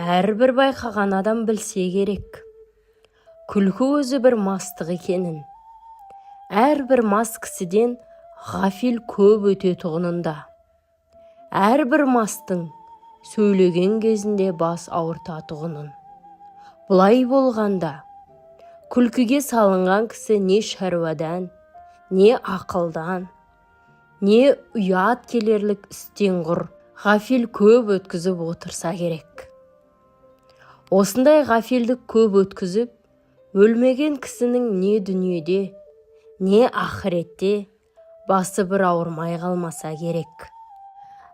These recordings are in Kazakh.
әрбір байқаған адам білсе керек. Күлкі өзі бір мастық екенін. Әрбір мас кісіден ғафил көп өтетұғынында. Әрбір мастың сөйлеген кезінде бас ауыртатұғынын. Бұлай болғанда, күлкіге салынған кісі не шаруадан, не ақылдан, не ұят келерлік істен құр ғафил көп өткізіп отырса керек. Осындай ғафилдік көп өткізіп, өлмеген кісінің не дүниеде, не ақыретте басы бір ауырмай қалмаса керек.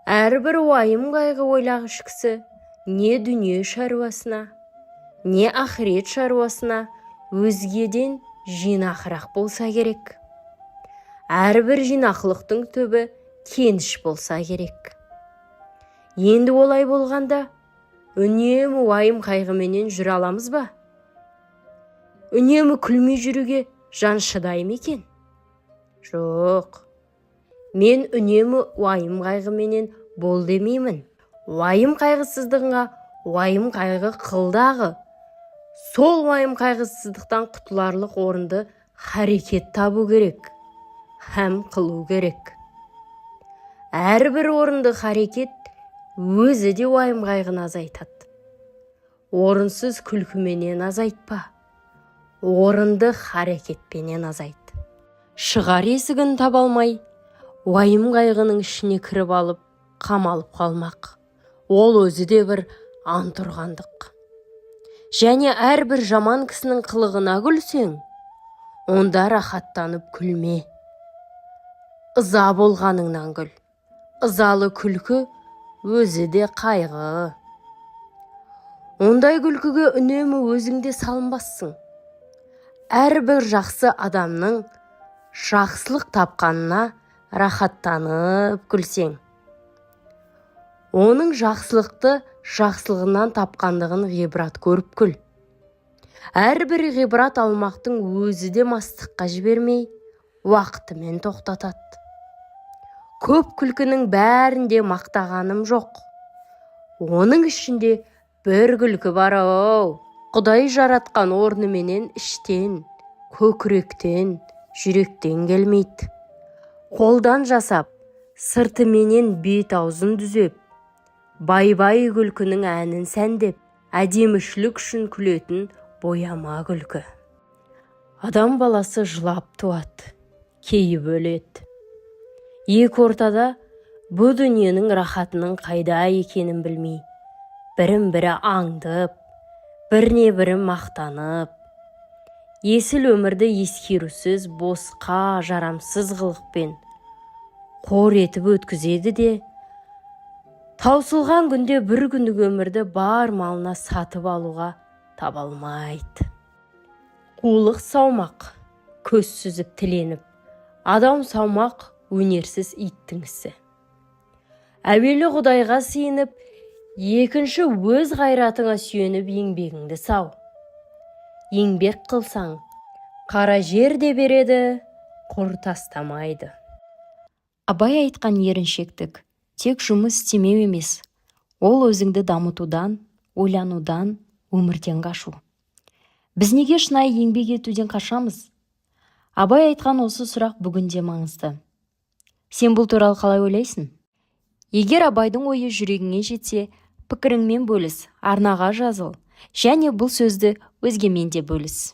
Әрбір уайым қайғы ойлағыш кісі не дүние шаруасына, не ақырет шаруасына өзгеден жинақырақ болса керек. Әрбір жинақылықтың түбі кеніш болса керек. Енді олай болғанда, үнемі уайым қайғыменен жүре аламыз ба? Үнемі күлмей жүруге жан шыдай ма екен? Жоқ. Мен үнемі уайым қайғыменен бол демеймін. Уайым қайғысыздығыңа уайым қайғы қылдағы. Сол уайым қайғысыздықтан құтыларлық орынды харекет табу керек. Һәм қылу керек. Әрбір орынды харекет өзі де уайым қайғыны азайтады. Орынсыз күлкіменен азайтпа. Орынды харекетпенен азайт. Шығар есігін таба алмай, уайым қайғының ішіне кіріп алып, қамалып қалмақ. Ол өзі де бір антұрғандық. Және әрбір жаман кісінің қылығына күлсең, онда рахаттанып күлме. Ыза болғаныңнан күл. Ызалы күлкі өзі де қайғы. Ондай күлкіге үнемі өзіңде салынбассың. Әрбір жақсы адамның жақсылық тапқанына рахаттанып күлсең. Оның жақсылығынан тапқандығын ғибрат көріп күл. Әрбір ғибрат алмақтың өзі де мастыққа жібермей, уақытымен тоқтатады. Көп күлкінің бәрінде мақтағаным жоқ. Оның ішінде бір күлкі бар ау. Құдай жаратқан орныменен іштен, көкіректен, жүректен келмейді. Қолдан жасап, сыртыменен бет аузын дүзеп, бай-бай күлкінің әнін сәндеп, әдемішілік үшін күлетін бояма күлкі. Адам баласы жылап туады, кейіп өледі. Екі ортада бұл дүниенің рахатының қайда екенін білмей, бірін-бірі аңдып, біріне-бірі мақтанып, есіл өмірді ескерусіз босқа жарамсыз қылықпен қор етіп өткізеді де, таусылған күнде бір күндік өмірді бар малына сатып алуға таба алмайды. Қулық саумақ, көз сүзіп тіленіп, адам саумақ өнерсіз иттің ісі. Әуелі Құдайға сиынып, екінші өз қайратыңа сүйеніп еңбегіңді сау. Еңбек қылсаң, қара жер де береді, құр тастамайды. Абай айтқан еріншектік тек жұмыс істемеу емес, ол өзіңді дамытудан, ойланудан, өмірден қашу. Біз неге шынайы еңбек етуден қашамыз? Абай айтқан осы сұрақ бүгінде маңызды. Сен бұл туралы қалай ойлайсың? Егер Абайдың ойы жүрегіңе жетсе, пікіріңмен бөліс, арнаға жазыл, және бұл сөзді өзгемен де бөліс.